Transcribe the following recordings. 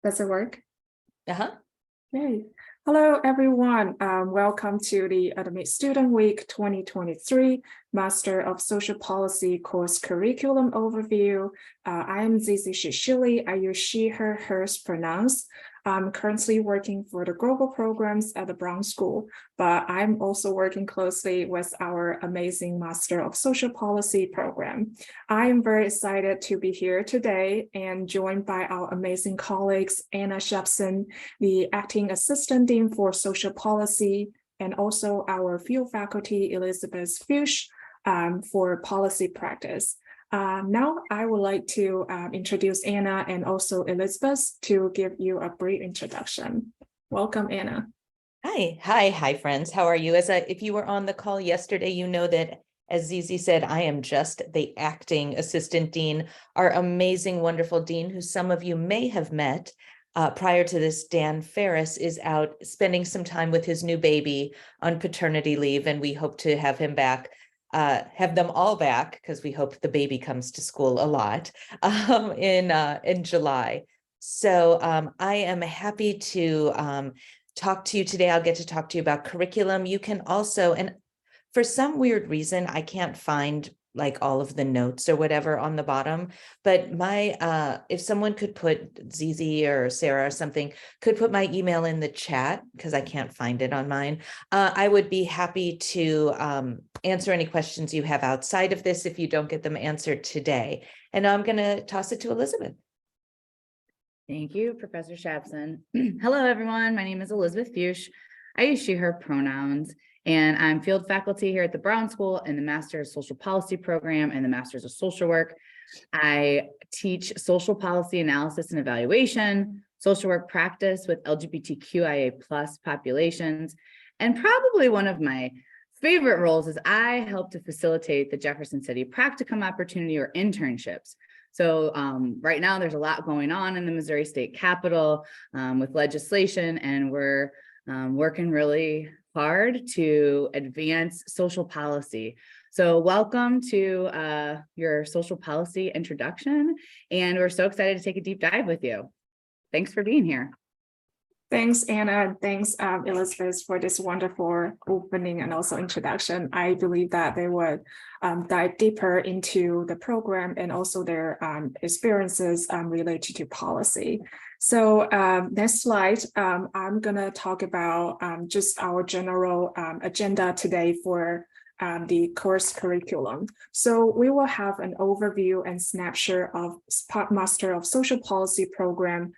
Does it work? Uh-huh. Yay. Hello, everyone. Welcome to the Academic Student Week 2023 Master of Social Policy course curriculum overview. I am Zizi Shishili. I use she, her, hers pronouns. I'm currently working for the global programs at the Brown School, but I'm also working closely with our amazing Master of Social Policy program. I am very excited to be here today and joined by our amazing colleagues, Anna Shepson, the Acting Assistant Dean for Social Policy, and also our field faculty, Elizabeth Fuchs, for policy practice. Now I would like to introduce Anna and also Elizabeth to give you a brief introduction. Welcome, Anna. Hi, friends. How are you? If you were on the call yesterday, you know that, as Zizi said, I am just the acting assistant dean, our amazing, wonderful dean, who some of you may have met prior to this. Dan Ferris is out spending some time with his new baby on paternity leave, and we hope to have him back. Have them all back because we hope the baby comes to school a lot in July. So I am happy to talk to you today. I'll get to talk to you about curriculum. You can also, and for some weird reason, I can't find like all of the notes or whatever on the bottom, but if someone could put Zizi or Sarah or something, could put my email in the chat because I can't find it on mine. I would be happy to answer any questions you have outside of this if you don't get them answered today. And I'm going to toss it to Elizabeth. Thank you, Professor Shapson. Hello, everyone. My name is Elizabeth Fuchs. I use she, her pronouns, and I'm field faculty here at the Brown School in the Master's Social Policy program and the Master's of Social Work. I teach social policy analysis and evaluation, social work practice with LGBTQIA+ populations, and probably one of my favorite roles is I help to facilitate the Jefferson City practicum opportunity or internships. So right now there's a lot going on in the Missouri State Capitol with legislation, and we're working really hard to advance social policy. So welcome to your social policy introduction, and we're so excited to take a deep dive with you. Thanks for being here. Thanks, Anna. Thanks, Elizabeth, for this wonderful opening and also introduction. I believe that they would dive deeper into the program and also their experiences related to policy. So next slide, I'm going to talk about just our general agenda today for the course curriculum. So we will have an overview and snapshot of Master of Social Policy program,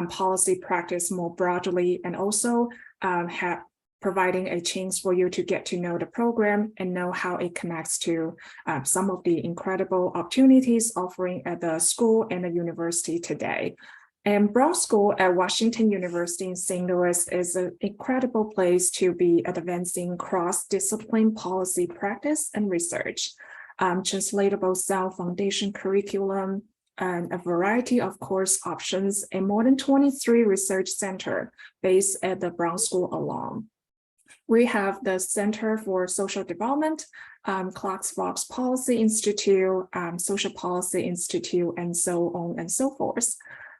policy practice more broadly, and also providing a chance for you to get to know the program and know how it connects to some of the incredible opportunities offering at the school and the university today. And Brown School at Washington University in St. Louis is an incredible place to be advancing cross-discipline policy practice and research, translatable self-foundation curriculum, and a variety of course options, and more than 23 research centers based at the Brown School alone. We have the Center for Social Development, Clark-Fox Policy Institute, Social Policy Institute, and so on and so forth.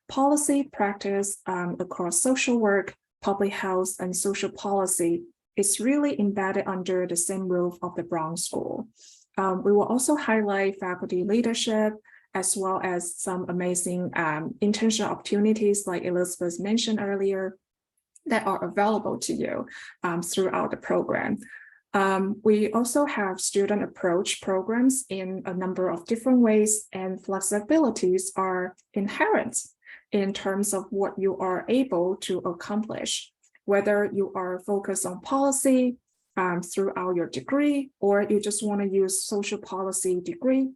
Policy practice across social work, public health, and social policy is really embedded under the same roof of the Brown School. We will also highlight faculty leadership, as well as some amazing internship opportunities like Elizabeth mentioned earlier that are available to you throughout the program. We also have student approach programs in a number of different ways, and flexibilities are inherent in terms of what you are able to accomplish, whether you are focused on policy throughout your degree, or you just want to use social policy degree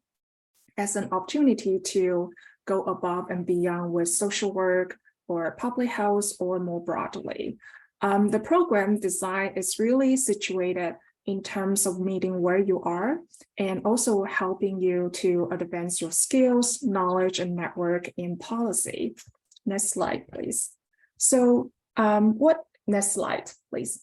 as an opportunity to go above and beyond with social work or public health or more broadly. The program design is really situated in terms of meeting where you are and also helping you to advance your skills, knowledge, and network in policy. Next slide, please. So next slide, please.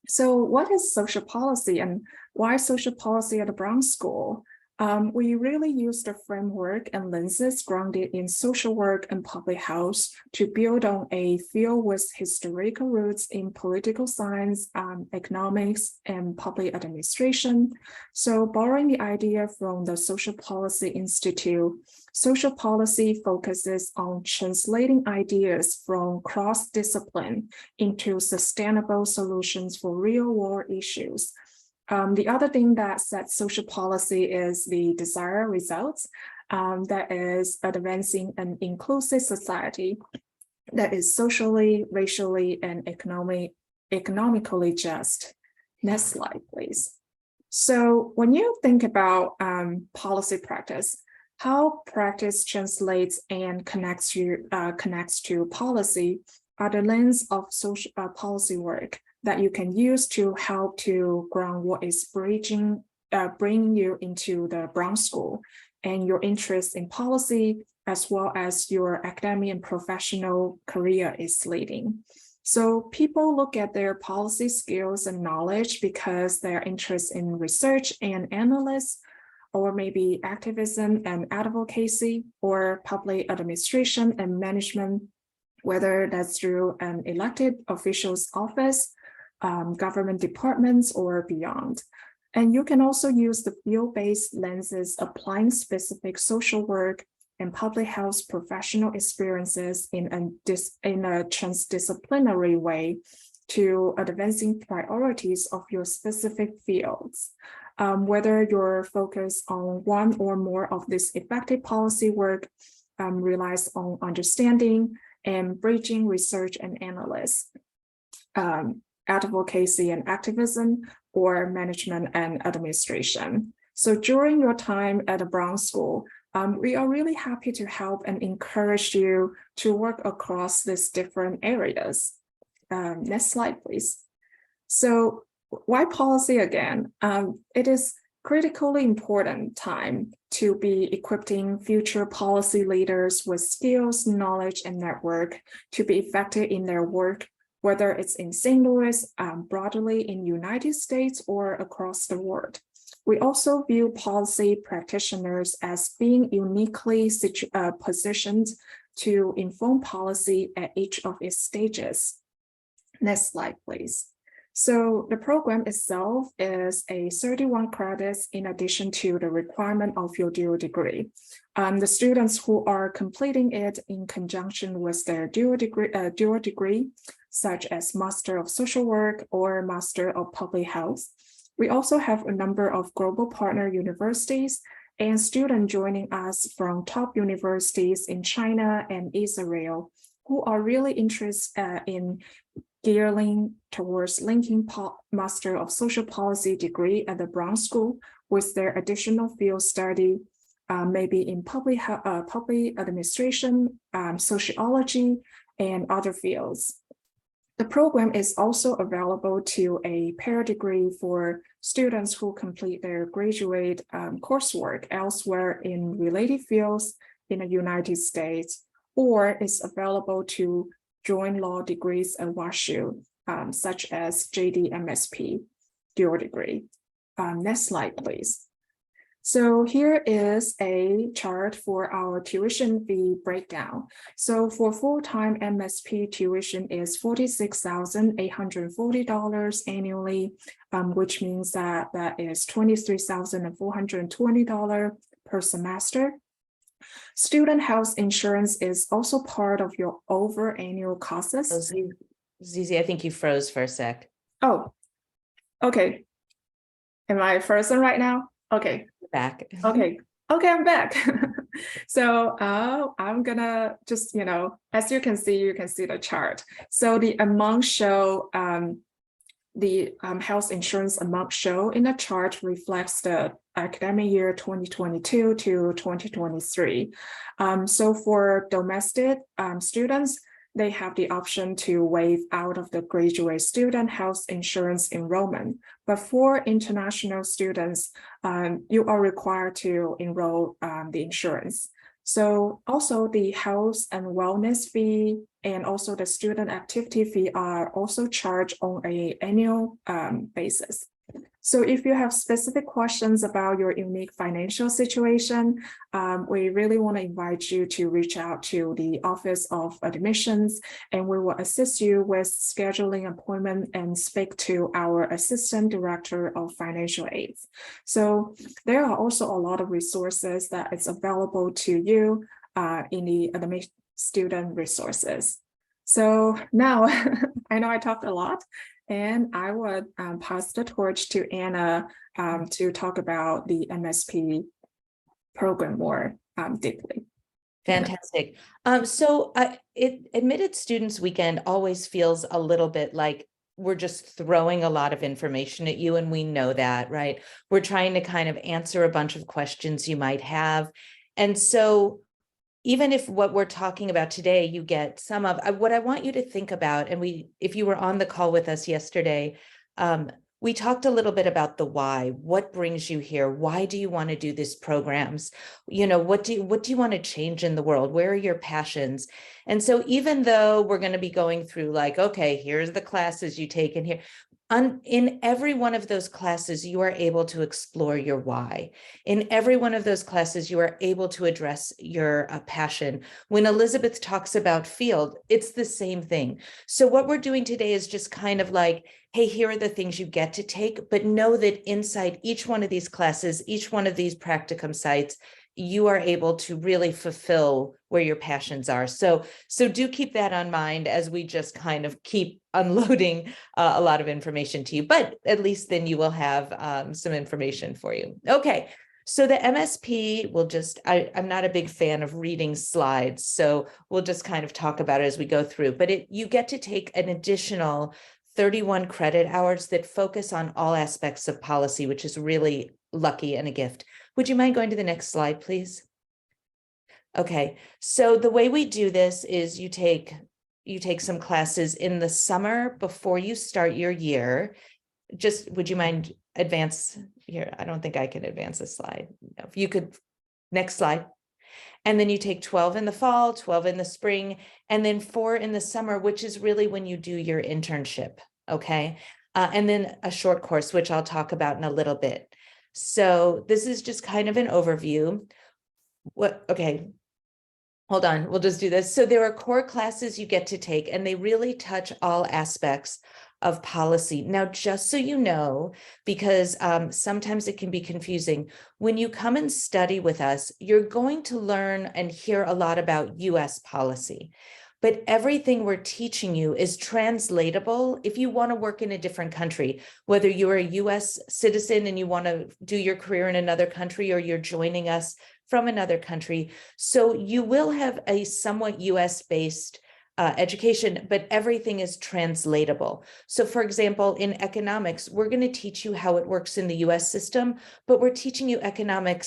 So what is social policy and why social policy at the Brown School? We really use the framework and lenses grounded in social work and public health to build on a field with historical roots in political science, economics, and public administration. So borrowing the idea from the Social Policy Institute, social policy focuses on translating ideas from cross-discipline into sustainable solutions for real-world issues. The other thing that sets social policy is the desired results, that is advancing an inclusive society that is socially, racially, and economically just. Next slide, please. So when you think about policy practice, how practice translates and connects to policy are the lens of social policy work that you can use to help to ground what is bringing you into the Brown School and your interest in policy, as well as your academic and professional career is leading. So people look at their policy skills and knowledge because they're interested in research and analysis, or maybe activism and advocacy, or public administration and management, whether that's through an elected official's office, government departments, or beyond. And you can also use the field-based lenses applying specific social work and public health professional experiences in a transdisciplinary way to advancing priorities of your specific fields. Whether you're focused on one or more of this effective policy work relies on understanding and bridging research and analysis, advocacy and activism, or management and administration. So during your time at the Brown School, we are really happy to help and encourage you to work across these different areas. Next slide, please. So why policy again? It is critically important time to be equipping future policy leaders with skills, knowledge, and network to be effective in their work, whether it's in St. Louis, broadly in the United States, or across the world. We also view policy practitioners as being uniquely positioned to inform policy at each of its stages. Next slide, please. So the program itself is a 31 credits in addition to the requirement of your dual degree. The students who are completing it in conjunction with their dual degree, such as Master of Social Work or Master of Public Health. We also have a number of global partner universities and students joining us from top universities in China and Israel who are really interested in gearing towards linking Master of Social Policy degree at the Brown School with their additional field study, maybe in public administration, sociology, and other fields. The program is also available to a pair degree for students who complete their graduate coursework elsewhere in related fields in the United States, or is available to joint law degrees at WashU, such as JD MSP dual degree. Next slide, please. So here is a chart for our tuition fee breakdown. So for full-time MSP tuition is $46,840 annually, which means that is $23,420 per semester. Student health insurance is also part of your over annual costs. Oh, Zizi, I think you froze for a sec. Oh, okay. Am I frozen right now? Okay. Back. Okay, I'm back. So I'm gonna just, as you can see the chart. So the amount show, the health insurance amount show in the chart reflects the academic year 2022 to 2023. So for domestic students, they have the option to waive out of the graduate student health insurance enrollment. But for international students, you are required to enroll the insurance. So also the health and wellness fee and also the student activity fee are also charged on an annual basis. So if you have specific questions about your unique financial situation, we really want to invite you to reach out to the Office of Admissions, and we will assist you with scheduling appointment and speak to our Assistant Director of Financial Aids. So there are also a lot of resources that is available to you in the admission student resources. So now I know I talked a lot, and I would pass the torch to Anna to talk about the MSP program more deeply. Fantastic. So Admitted Students Weekend always feels a little bit like we're just throwing a lot of information at you, and we know that, right? We're trying to kind of answer a bunch of questions you might have. And so even if what we're talking about today, you get some of what I want you to think about, and if you were on the call with us yesterday, we talked a little bit about the why. What brings you here? Why do you want to do these programs? You know, what do you want to change in the world? Where are your passions? And so even though we're going to be going through like, okay, here's the classes you take in here, in every one of those classes, you are able to explore your why. In every one of those classes, you are able to address your passion. When Elizabeth talks about field, it's the same thing. So what we're doing today is just kind of like, hey, here are the things you get to take, but know that inside each one of these classes, each one of these practicum sites, you are able to really fulfill where your passions are. So do keep that on mind as we just kind of keep unloading a lot of information to you, but at least then you will have some information for you. Okay, so the MSP will just, I'm not a big fan of reading slides, so we'll just kind of talk about it as we go through, but you get to take an additional 31 credit hours that focus on all aspects of policy, which is really lucky and a gift. Would you mind going to the next slide, please? Okay, so the way we do this is you take some classes in the summer before you start your year. Just, would you mind advance here? I don't think I can advance a slide. If you could, next slide. And then you take 12 in the fall, 12 in the spring, and then 4 in the summer, which is really when you do your internship, okay? And then a short course, which I'll talk about in a little bit. So this is just kind of an overview. Okay, hold on, we'll just do this. So there are core classes you get to take, and they really touch all aspects of policy. Now, just so you know, because sometimes it can be confusing, when you come and study with us, you're going to learn and hear a lot about US policy. But everything we're teaching you is translatable if you want to work in a different country, whether you're a US citizen and you want to do your career in another country, or you're joining us from another country. So you will have a somewhat US-based education, but everything is translatable. So for example, in economics, we're going to teach you how it works in the US system, but we're teaching you economic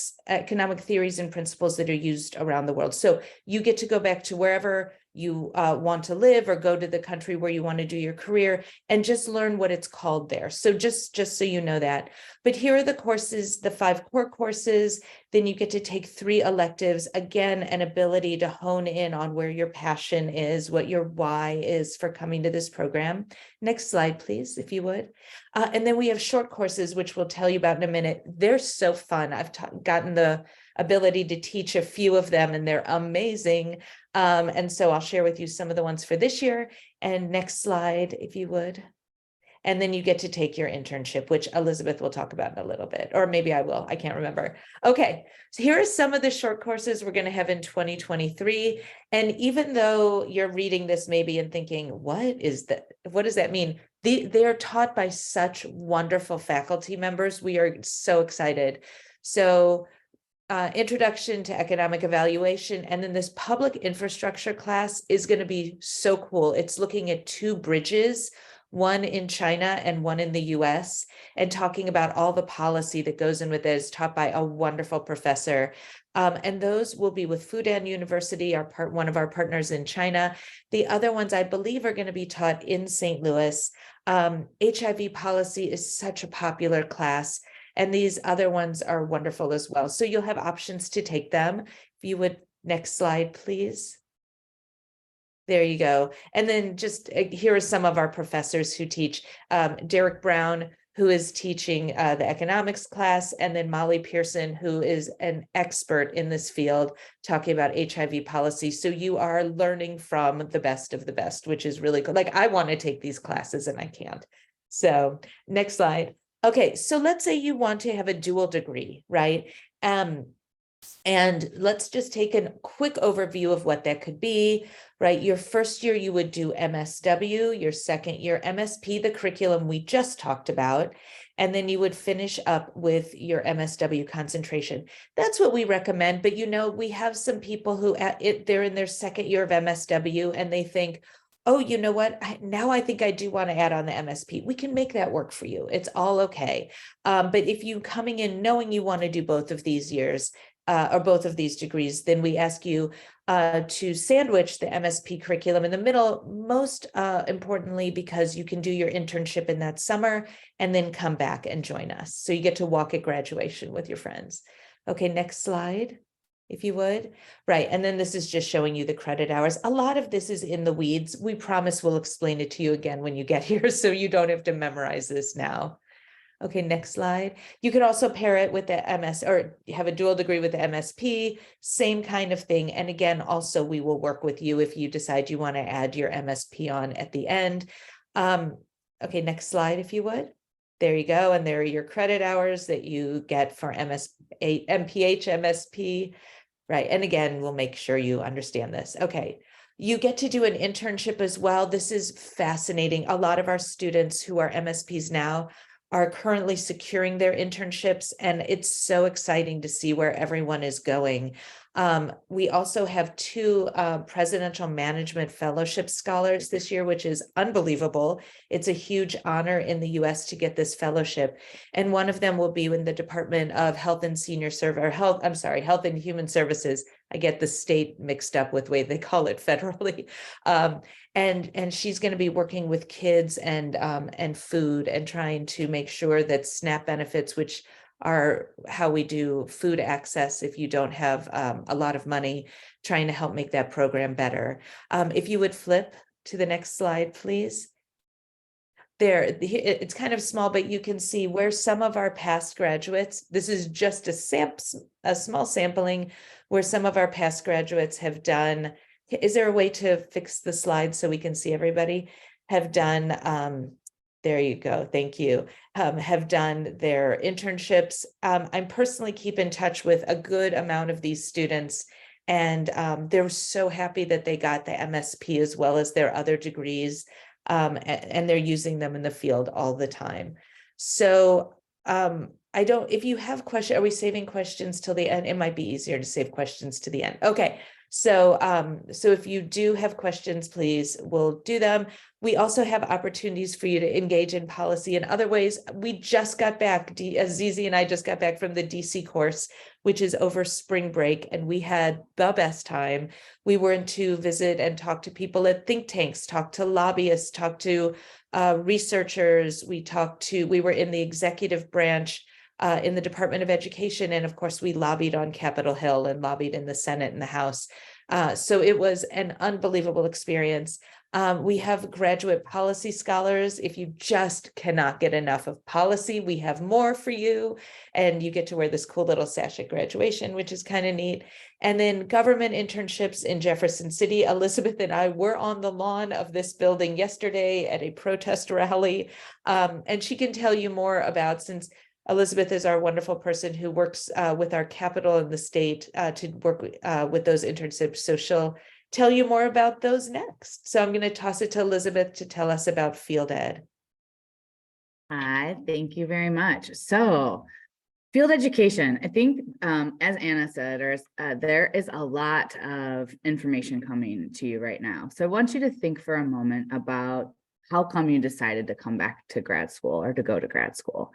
theories and principles that are used around the world. So you get to go back to wherever you want to live, or go to the country where you want to do your career, and just learn what it's called there. So just so you know that. But here are the courses, the 5 core courses. Then you get to take 3 electives. Again, an ability to hone in on where your passion is, what your why is for coming to this program. Next slide, please, if you would. And then we have short courses, which we'll tell you about in a minute. They're so fun. I've gotten the ability to teach a few of them, and they're amazing. And so I'll share with you some of the ones for this year. And next slide, if you would. And then you get to take your internship, which Elizabeth will talk about in a little bit, or maybe I will, I can't remember. Okay, so here are some of the short courses we're going to have in 2023. And even though you're reading this maybe and thinking, what is that? What does that mean? They are taught by such wonderful faculty members. We are so excited. So Introduction to Economic Evaluation, and then this public infrastructure class is going to be so cool. It's looking at 2 bridges, one in China and one in the US, and talking about all the policy that goes in with it. It's taught by a wonderful professor. And those will be with Fudan University, one of our partners in China. The other ones I believe are going to be taught in St. Louis. HIV policy is such a popular class, and these other ones are wonderful as well. So you'll have options to take them. If you would, next slide, please. There you go. And then just here are some of our professors who teach. Derek Brown, who is teaching the economics class, and then Molly Pearson, who is an expert in this field, talking about HIV policy. So you are learning from the best of the best, which is really good. Like, I want to take these classes and I can't. So next slide. Okay, so let's say you want to have a dual degree, right? And let's just take a quick overview of what that could be, right? Your first year, you would do MSW, your second year, MSP, the curriculum we just talked about, and then you would finish up with your MSW concentration. That's what we recommend, but we have some people who they're in their second year of MSW and they think, oh, you know what? Now I think I do want to add on the MSP. We can make that work for you. It's all okay. But if you coming in knowing you want to do both of these years, or both of these degrees, then we ask you to sandwich the MSP curriculum in the middle, most importantly, because you can do your internship in that summer and then come back and join us. So you get to walk at graduation with your friends. Okay, next slide, if you would. Right, and then this is just showing you the credit hours. A lot of this is in the weeds. We promise we'll explain it to you again when you get here, so you don't have to memorize this now. Okay, next slide. You can also pair it with the MS, or have a dual degree with the MSP, same kind of thing. And again, also we will work with you if you decide you want to add your MSP on at the end. Okay, next slide, if you would. There you go. And there are your credit hours that you get for MPH, MSP, right? And again, we'll make sure you understand this. Okay. You get to do an internship as well. This is fascinating. A lot of our students who are MSPs now are currently securing their internships, and it's so exciting to see where everyone is going. We also have 2 presidential management fellowship scholars this year, which is unbelievable. It's a huge honor in the US to get this fellowship. And one of them will be in the Department of Health and Health and Human Services. I get the state mixed up with the way they call it federally. And she's going to be working with kids and food and trying to make sure that SNAP benefits, which are how we do food access if you don't have a lot of money, trying to help make that program better. If you would flip to the next slide, please. There, it's kind of small, but you can see where some of our past graduates, this is just a small sampling where some of our past graduates have done. Is there a way to fix the slide so we can see everybody? Have done, there you go, thank you. Have done their internships. I personally keep in touch with a good amount of these students, and they're so happy that they got the MSP as well as their other degrees, and they're using them in the field all the time. So if you have questions, are we saving questions till the end? It might be easier to save questions to the end. Okay. So if you do have questions, please, we'll do them. We also have opportunities for you to engage in policy in other ways. We just got back, Zizi and I just got back from the DC course, which is over spring break, and we had the best time. We went to visit and talk to people at think tanks, talk to lobbyists, talk to researchers. We were in the executive branch in the Department of Education. And of course, we lobbied on Capitol Hill and lobbied in the Senate and the House. So it was an unbelievable experience. We have graduate policy scholars. If you just cannot get enough of policy, we have more for you. And you get to wear this cool little sash at graduation, which is kind of neat. And then government internships in Jefferson City. Elizabeth and I were on the lawn of this building yesterday at a protest rally. And she can tell you more about, since Elizabeth is our wonderful person who works with our capital in the state to work with those internships. So she'll tell you more about those next. So I'm going to toss it to Elizabeth to tell us about field ed. Hi, thank you very much. So field education, I think, as Anna said, there is a lot of information coming to you right now. So I want you to think for a moment about how come you decided to come back to grad school or to go to grad school.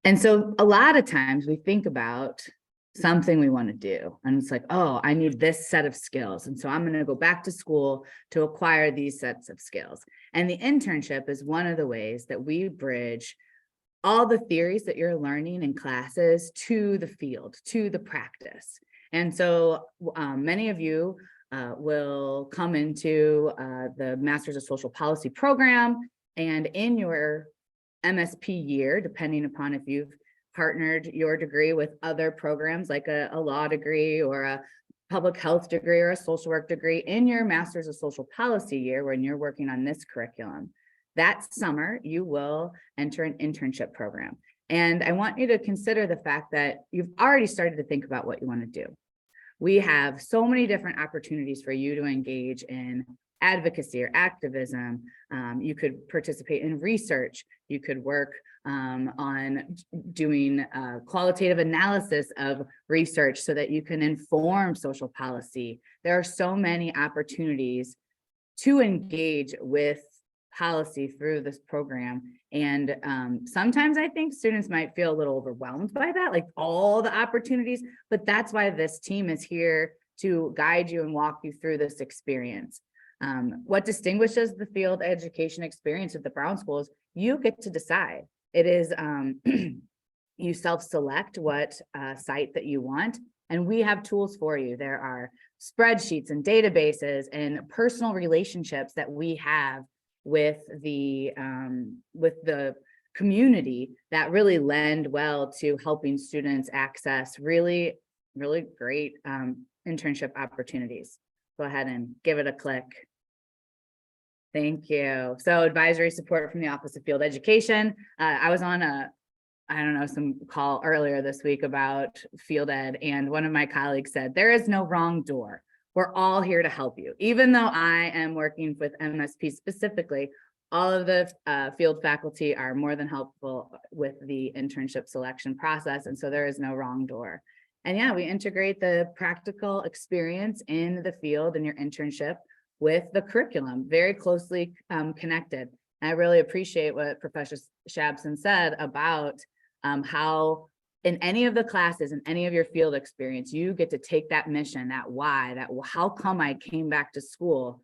And so a lot of times we think about something we want to do, and it's like, oh, I need this set of skills. And so I'm going to go back to school to acquire these sets of skills. And the internship is one of the ways that we bridge all the theories that you're learning in classes to the field, to the practice. And so many of you will come into the Masters of Social Policy program, and in your MSP year, depending upon if you've partnered your degree with other programs like a law degree or a public health degree or a social work degree in your master's of social policy year when you're working on this curriculum. That summer, you will enter an internship program. And I want you to consider the fact that you've already started to think about what you want to do. We have so many different opportunities for you to engage in advocacy or activism. You could participate in research. You could work on doing qualitative analysis of research so that you can inform social policy. There are so many opportunities to engage with policy through this program. And sometimes I think students might feel a little overwhelmed by that, like all the opportunities, but that's why this team is here to guide you and walk you through this experience. What distinguishes the field education experience at the Brown schools, you get to decide. It is, you self-select what site that you want, and we have tools for you. There are spreadsheets and databases and personal relationships that we have with the community that really lend well to helping students access really great internship opportunities. Go ahead and give it a click. Thank you. So advisory support from the Office of Field Education. I was on some call earlier this week about field ed, and one of my colleagues said, there is no wrong door. We're all here to help you. Even though I am working with MSP specifically, all of the field faculty are more than helpful with the internship selection process. And so there is no wrong door. And yeah, we integrate the practical experience in the field and your internship with the curriculum, very closely connected. And I really appreciate what Professor Shabson said about how in any of the classes, in any of your field experience, you get to take that mission, that why, that how come I came back to school,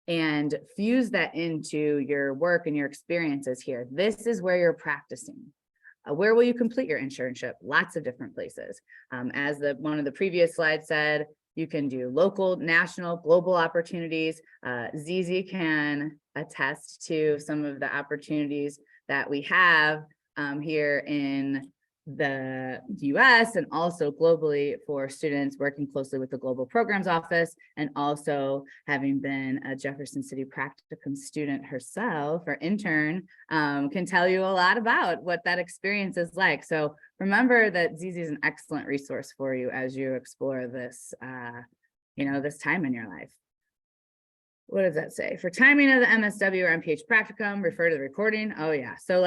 and fuse that into your work and your experiences here. This is where you're practicing. Where will you complete your internship? Lots of different places. As one of the previous slides said, you can do local, national, global opportunities. Zizi can attest to some of the opportunities that we have here in the US and also globally for students working closely with the Global Programs Office, and also having been a Jefferson City practicum student herself or intern, can tell you a lot about what that experience is like. So remember that Zizi is an excellent resource for you as you explore this, this time in your life. What does that say? For timing of the MSW or MPH practicum, refer to the recording. Oh yeah, so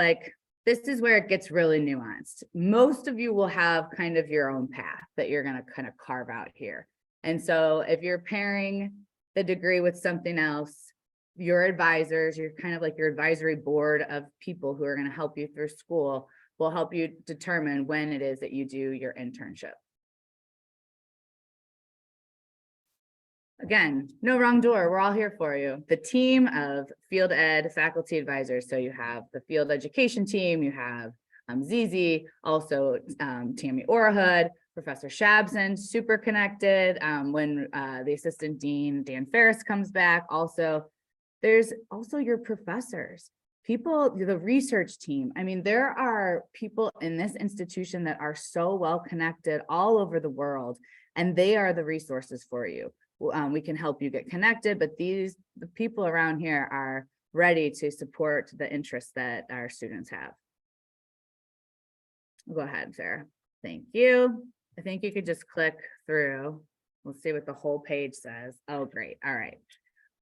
this is where it gets really nuanced. Most of you will have kind of your own path that you're going to kind of carve out here. And so if you're pairing the degree with something else, your advisors, you're kind of like your advisory board of people who are going to help you through school will help you determine when it is that you do your internship. Again, no wrong door. We're all here for you. The team of field ed faculty advisors. So you have the field education team, you have Zizi, also Tammy Orahood, Professor Shabson, super connected. When the assistant dean, Dan Ferris, comes back, also, there's also your professors, people, the research team. I mean, there are people in this institution that are so well connected all over the world, and they are the resources for you. We can help you get connected, but the people around here are ready to support the interests that our students have. Go ahead, Sarah. Thank you. I think you could just click through. We'll see what the whole page says. Oh, great. All right.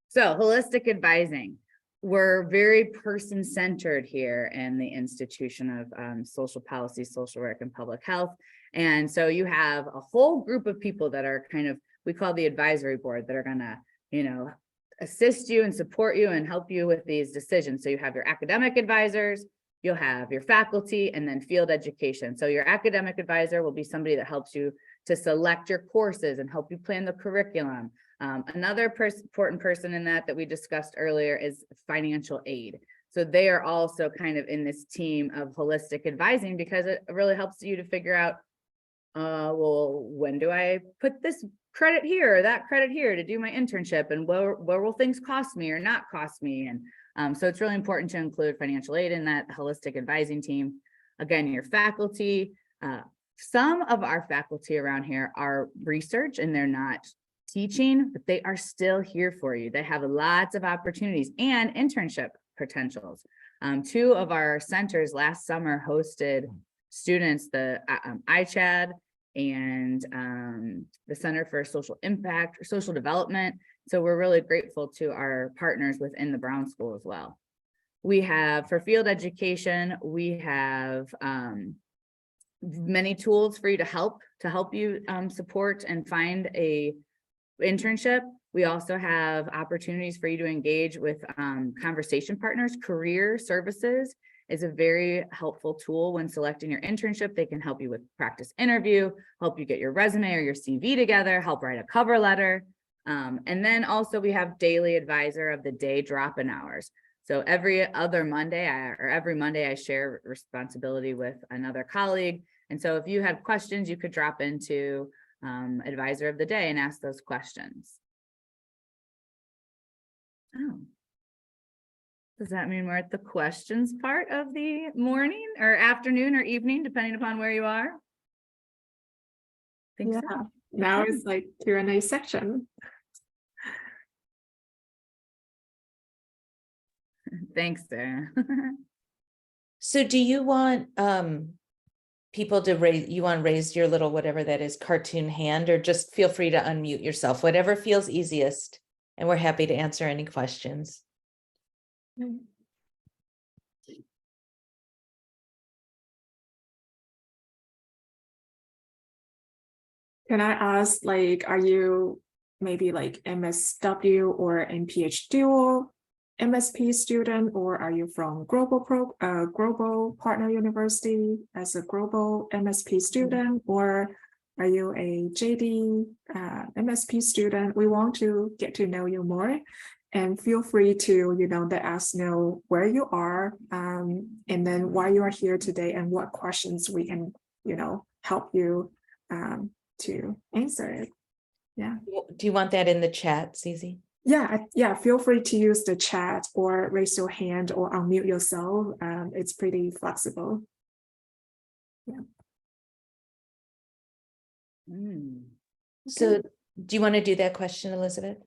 So holistic advising. We're very person-centered here in the institution of social policy, social work, and public health. And so you have a whole group of people that are kind of, we call the advisory board, that are gonna, assist you and support you and help you with these decisions. So you have your academic advisors, you'll have your faculty, and then field education. So your academic advisor will be somebody that helps you to select your courses and help you plan the curriculum. Another important person in that we discussed earlier is financial aid. So they are also kind of in this team of holistic advising, because it really helps you to figure out, well, when do I put this credit here or that credit here to do my internship, and where will things cost me or not cost me? And so it's really important to include financial aid in that holistic advising team. Again, your faculty, some of our faculty around here are research and they're not teaching, but they are still here for you. They have lots of opportunities and internship potentials. 2 of our centers last summer hosted students, the ICHAD and the Center for Social Impact or Social Development. So we're really grateful to our partners within the Brown School as well. We have, for field education, we have many tools for you to help you support and find a internship. We also have opportunities for you to engage with conversation partners. Career Services is a very helpful tool when selecting your internship. They can help you with practice interview, help you get your resume or your CV together, help write a cover letter. And then also we have daily advisor of the day drop-in hours. So every Monday I share responsibility with another colleague. And so if you had questions, you could drop into advisor of the day and ask those questions. Oh, does that mean we're at the questions part of the morning or afternoon or evening, depending upon where you are? Think Yeah, so. now Okay. it's like Q&A section. Thanks, Sarah. So do you want people to raise your little, whatever that is, cartoon hand, or just feel free to unmute yourself, whatever feels easiest. And we're happy to answer any questions. Can I ask, like, are you maybe like MSW or MPH dual MSP student, or are you from global partner university as a global MSP student, or are you a JD MSP student? We want to get to know you more, and feel free to, let us know where you are, and then why you are here today, and what questions we can, help you to answer it. Yeah. Do you want that in the chat, Zizi? Yeah, feel free to use the chat or raise your hand or unmute yourself. It's pretty flexible. Yeah. So do you want to do that question, Elizabeth?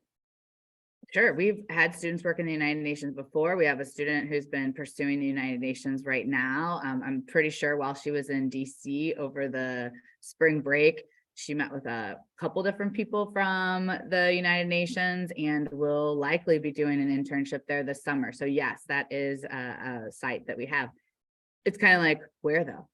Sure. We've had students work in the United Nations before. We have a student who's been pursuing the United Nations right now. I'm pretty sure while she was in DC over the spring break, she met with a couple different people from the United Nations and will likely be doing an internship there this summer. So yes, that is a site that we have. It's kind of like, where though?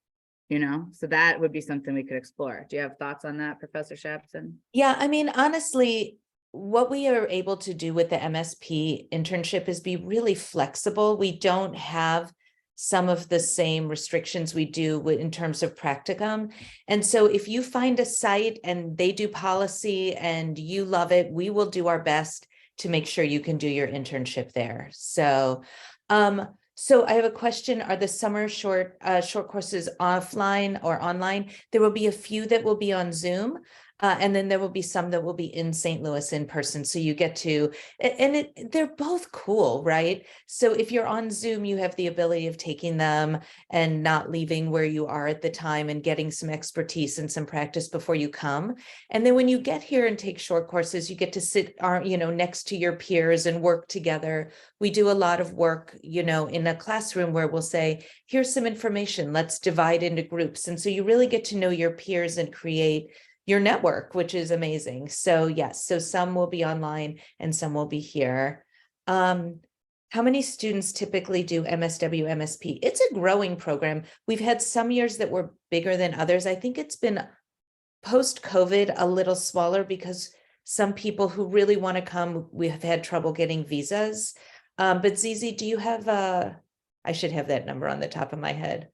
So that would be something we could explore. Do you have thoughts on that, Professor Shapson? Yeah, I mean, honestly, what we are able to do with the MSP internship is be really flexible. We don't have some of the same restrictions we do in terms of practicum. And so if you find a site and they do policy and you love it, we will do our best to make sure you can do your internship there. So, so I have a question. Are the summer short courses offline or online? There will be a few that will be on Zoom. And then there will be some that will be in St. Louis in person. So you get to, and they're both cool, right? So if you're on Zoom, you have the ability of taking them and not leaving where you are at the time and getting some expertise and some practice before you come. And then when you get here and take short courses, you get to sit, next to your peers and work together. We do a lot of work, in a classroom where we'll say, here's some information, let's divide into groups. And so you really get to know your peers and create your network, which is amazing. So yes, so some will be online and some will be here. How many students typically do MSW, MSP? It's a growing program. We've had some years that were bigger than others. I think it's been post-COVID a little smaller because some people who really want to come, we have had trouble getting visas. But Zizi, do you have I should have that number on the top of my head,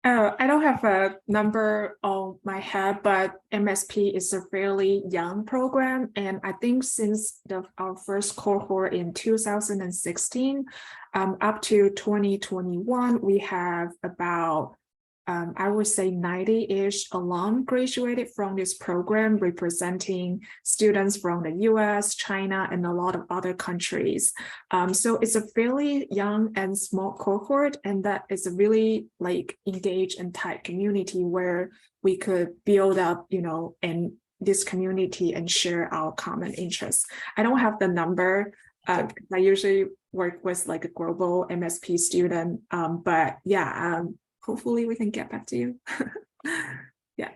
I don't have a number on my head, but MSP is a fairly young program. And I think since our first cohort in 2016, up to 2021, we have about I would say 90-ish alum graduated from this program, representing students from the US, China, and a lot of other countries. So it's a fairly young and small cohort, and that is a really like engaged and tight community where we could build up, and this community and share our common interests. I don't have the number. I usually work with like a global MSP student, but yeah, hopefully we can get back to you. Yeah.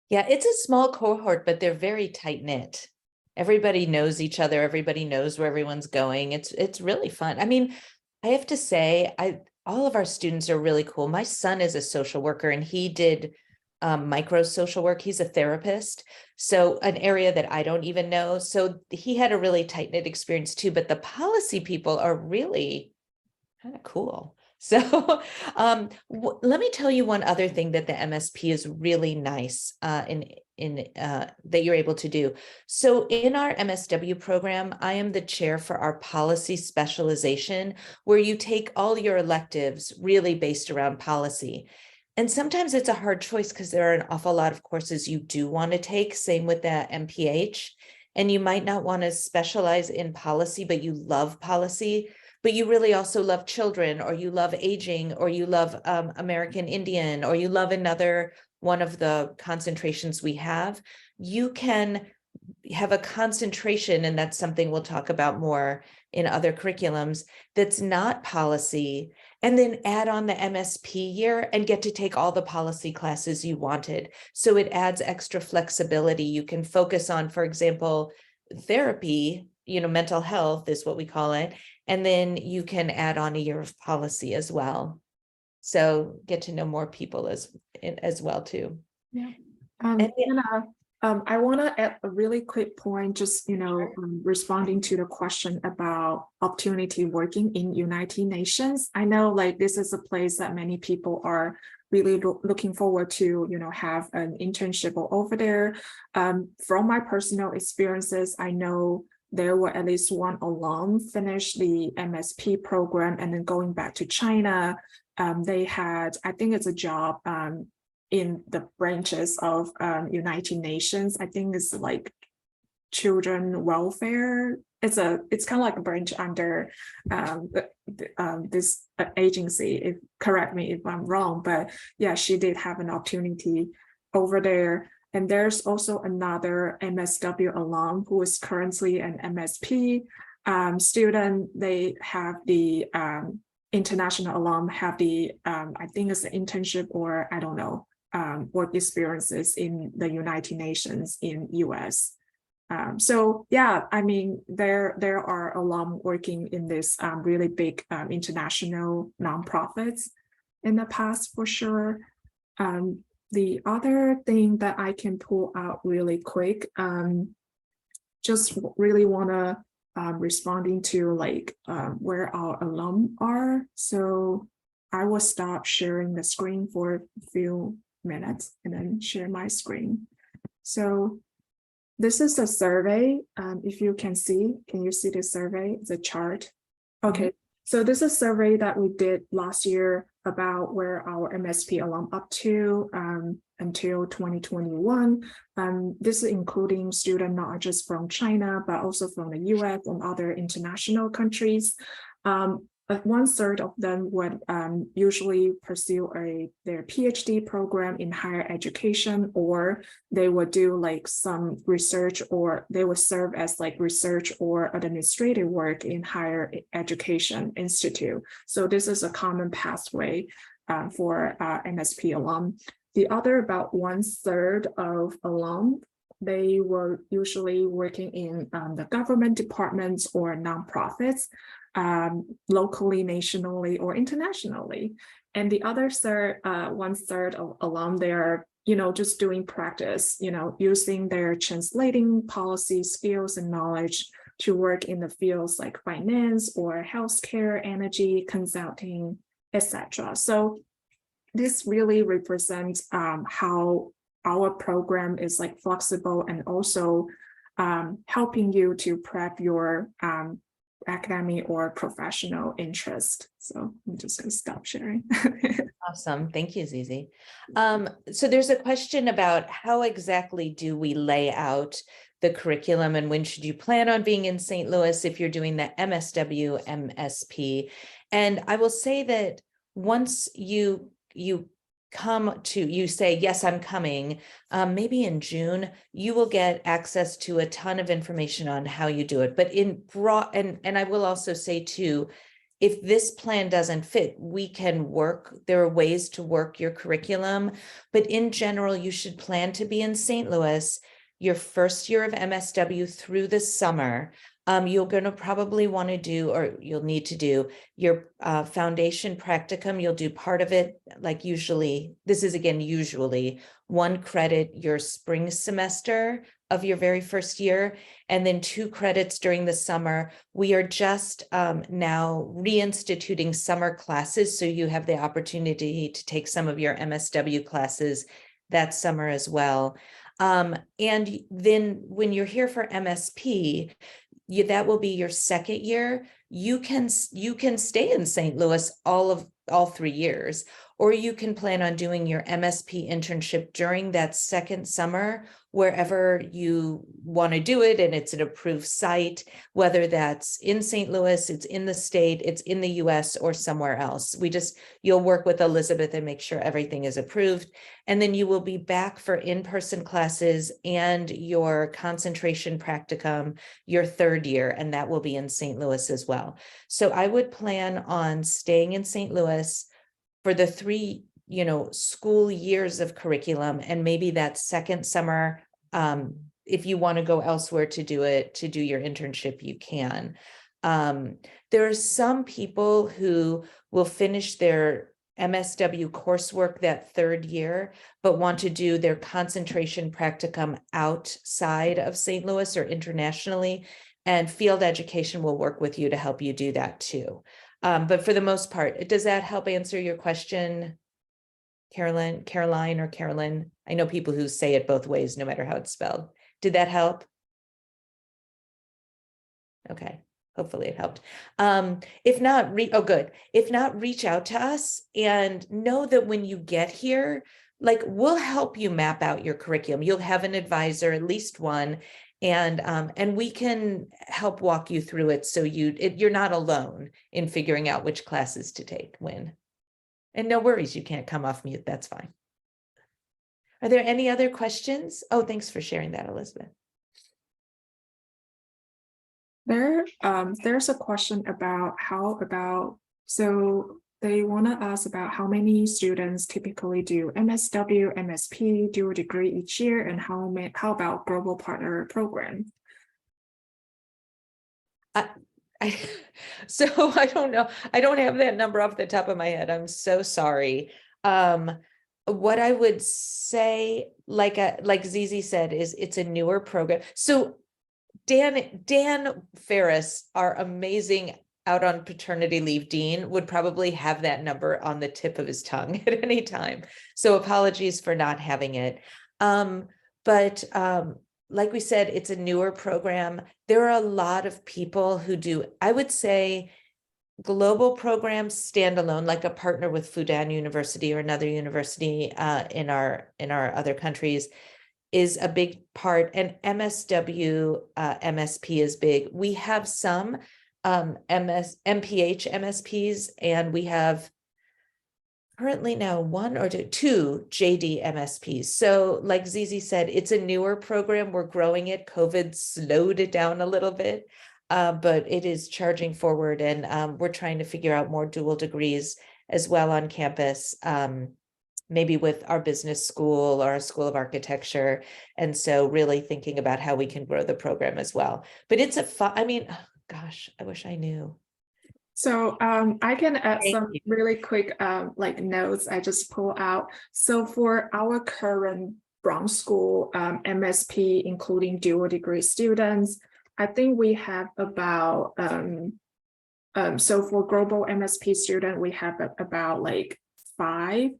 Yeah, it's a small cohort, but they're very tight knit. Everybody knows each other. Everybody knows where everyone's going. It's really fun. I mean, I have to say, all of our students are really cool. My son is a social worker, and he did micro social work. He's a therapist, so an area that I don't even know. So he had a really tight knit experience too. But the policy people are really kind of cool. So let me tell you one other thing that the MSP is really nice in that you're able to do. So in our MSW program, I am the chair for our policy specialization, where you take all your electives really based around policy. And sometimes it's a hard choice because there are an awful lot of courses you do want to take, same with the MPH, and you might not want to specialize in policy, but you love policy. But you really also love children, or you love aging, or you love American Indian, or you love another one of the concentrations we have. You can have a concentration, and that's something we'll talk about more in other curriculums, that's not policy, and then add on the MSP year and get to take all the policy classes you wanted. So it adds extra flexibility. You can focus on, for example, therapy, mental health is what we call it. And then you can add on a year of policy as well. So get to know more people as well too. Yeah. And I want to add a really quick point, just, responding to the question about opportunity working in United Nations. I know like this is a place that many people are really looking forward to, have an internship over there. From my personal experiences, I know there were at least one alum finish the MSP program and then going back to China. They had, I think it's a job in the branches of United Nations. I think it's like children welfare. It's kind of like a branch under this agency. Correct me if I'm wrong, but yeah, she did have an opportunity over there. And there's also another MSW alum who is currently an MSP student. They have the international alum have the, I think it's the internship, or I don't know, work experiences in the United Nations in US. So yeah, I mean, there are alum working in this really big international nonprofits in the past for sure. The other thing that I can pull out really quick, just really want to responding to like where our alum are. So I will stop sharing the screen for a few minutes and then share my screen. So this is a survey. If you can you see the survey? It's a chart. Okay. So this is a survey that we did last year about where our MSP alum up to until 2021. This is including students not just from China, but also from the US and other international countries. But 1/3 of them would usually pursue their PhD program in higher education, or they would do like some research, or they would serve as like research or administrative work in higher education institute. So this is a common pathway for MSP alum. The other about 1/3 of alum, they were usually working in the government departments or nonprofits, locally, nationally, or internationally. And the other 1/3 of alum, they're just doing practice, using their translating policy skills and knowledge to work in the fields like finance or healthcare, energy, consulting, etc. So this really represents how our program is like flexible and also helping you to prep your academic or professional interest. So I'm just gonna stop sharing. Awesome. Thank you, Zizi. So there's a question about how exactly do we lay out the curriculum and when should you plan on being in St. Louis if you're doing the MSW, MSP. And I will say that once you say, yes, I'm coming, maybe in June, you will get access to a ton of information on how you do it. But in broad, and I will also say too, if this plan doesn't fit, we can work, there are ways to work your curriculum, but in general, you should plan to be in St. Louis your first year of MSW through the summer. You're going to probably want to do, or you'll need to do your foundation practicum. You'll do part of it, like usually, this is again, usually 1 credit your spring semester of your very first year, and then 2 credits during the summer. We are just now reinstituting summer classes, so you have the opportunity to take some of your MSW classes that summer as well. And then when you're here for MSP, that will be your second year. You can stay in St. Louis all 3 years, or you can plan on doing your MSP internship during that second summer, wherever you want to do it. And it's an approved site, whether that's in St. Louis, it's in the state, it's in the US, or somewhere else. You'll work with Elizabeth and make sure everything is approved. And then you will be back for in-person classes and your concentration practicum your third year, and that will be in St. Louis as well. So I would plan on staying in St. Louis for the 3 school years of curriculum, and maybe that second summer, if you want to go elsewhere to do your internship, you can. There are some people who will finish their MSW coursework that third year, but want to do their concentration practicum outside of St. Louis or internationally, and field education will work with you to help you do that too. But for the most part, does that help answer your question, Caroline or Carolyn? I know people who say it both ways, no matter how it's spelled. Did that help? Okay, hopefully it helped. If not, good. If not, reach out to us, and know that when you get here, we'll help you map out your curriculum. You'll have an advisor, at least one, and we can help walk you through it, so you're not alone in figuring out which classes to take when. And no worries, you can't come off mute, that's fine. Are there any other questions? Oh, thanks for sharing that, Elizabeth. There's a question about so they want to ask about how many students typically do MSW, MSP, dual degree each year, and how about global partner program? So I don't know. I don't have that number off the top of my head. I'm so sorry. What I would say, like Zizi said, is it's a newer program. So Dan Ferris, our amazing out on paternity leave dean, would probably have that number on the tip of his tongue at any time. So apologies for not having it. But like we said, it's a newer program. There are a lot of people who do, I would say, global programs standalone, like a partner with Fudan University or another university in our other countries, is a big part. And MSW, MSP is big. We have some MPH MSPs, and we have currently now 1 or 2 JD MSPs. So like Zizi said, it's a newer program. We're growing it. COVID slowed it down a little bit, but it is charging forward, and we're trying to figure out more dual degrees as well on campus, maybe with our business school or our school of architecture. And so really thinking about how we can grow the program as well. But it's I mean, oh, gosh, I wish I knew. So I can add Thank some you. really quick notes I just pull out. So for our current Brown School MSP, including dual degree students, I think we have about, so for global MSP student, we have about 5.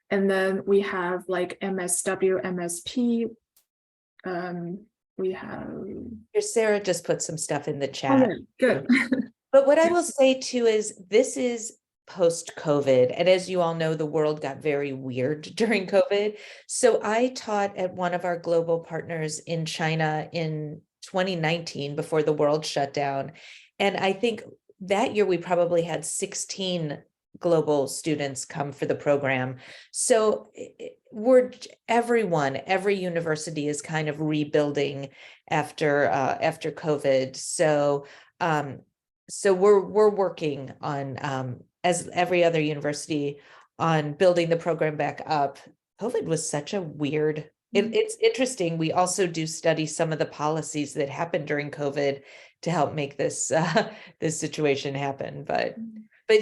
And then we have MSW, MSP. We have. Sarah just put some stuff in the chat. Oh, good. But what I will say too is this is post-COVID. And as you all know, the world got very weird during COVID. So I taught at one of our global partners in China in 2019 before the world shut down. And I think that year we probably had 16 global students come for the program. So every university is kind of rebuilding after COVID. So we're working on, as every other university, on building the program back up. COVID was such a weird, it's interesting. We also do study some of the policies that happened during COVID to help make this this situation happen. But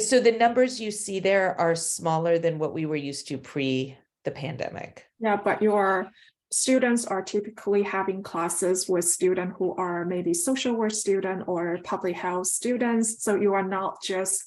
so the numbers you see there are smaller than what we were used to pre the pandemic. Yeah, but your students are typically having classes with students who are maybe social work student or public health students. So you are not just,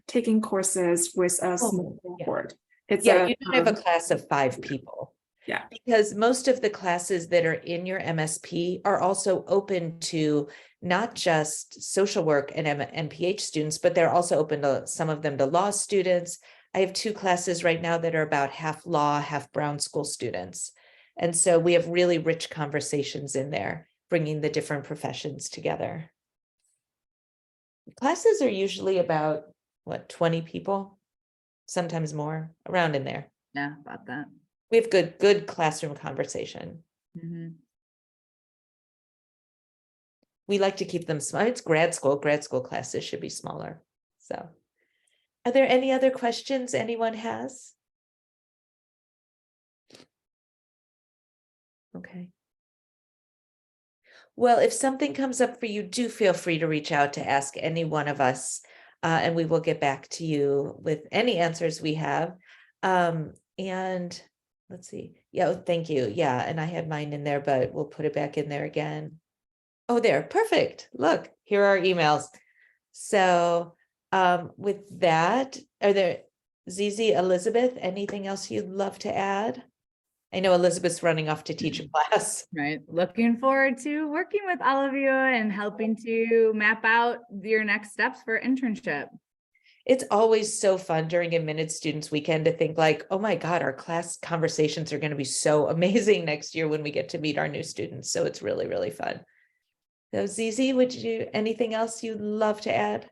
taking courses with a small cohort. You don't have a class of 5 people. Yeah. Because most of the classes that are in your MSP are also open to not just social work and MPH students, but they're also open to some of them to law students. I have 2 classes right now that are about half law, half Brown School students. And so we have really rich conversations in there, bringing the different professions together. Classes are usually about, 20 people, sometimes more, around in there. Yeah, about that. We have good classroom conversation. Mhm. We like to keep them small. It's grad school classes should be smaller. So are there any other questions anyone has? Okay. Well, if something comes up for you, do feel free to reach out to ask any one of us, and we will get back to you with any answers we have. And let's see. Yeah, thank you. Yeah, and I had mine in there, but we'll put it back in there again. Oh, there. Perfect. Look, here are our emails. So with that, are there, Zizi, Elizabeth, anything else you'd love to add? I know Elizabeth's running off to teach a class. Right. Looking forward to working with all of you and helping to map out your next steps for internship. It's always so fun during Admitted Students Weekend to think like, oh my God, our class conversations are going to be so amazing next year when we get to meet our new students. So it's really, really fun. So Zizi, anything else you'd love to add?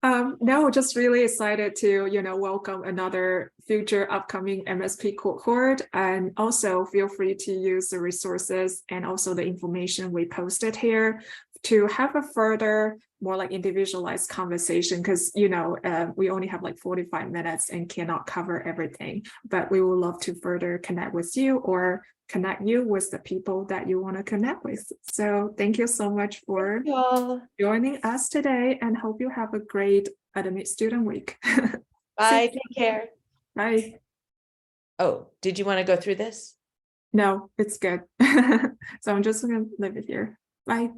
No, just really excited to, welcome another future upcoming MSP cohort. And also feel free to use the resources and also the information we posted here to have a further, more like individualized conversation, because, we only have like 45 minutes and cannot cover everything, but we would love to further connect with you or connect you with the people that you want to connect with. So thank you so much for joining us today and hope you have a great Admit Student Week. Bye, take care. Bye. Oh, did you want to go through this? No, it's good. So I'm just going to leave it here. Bye.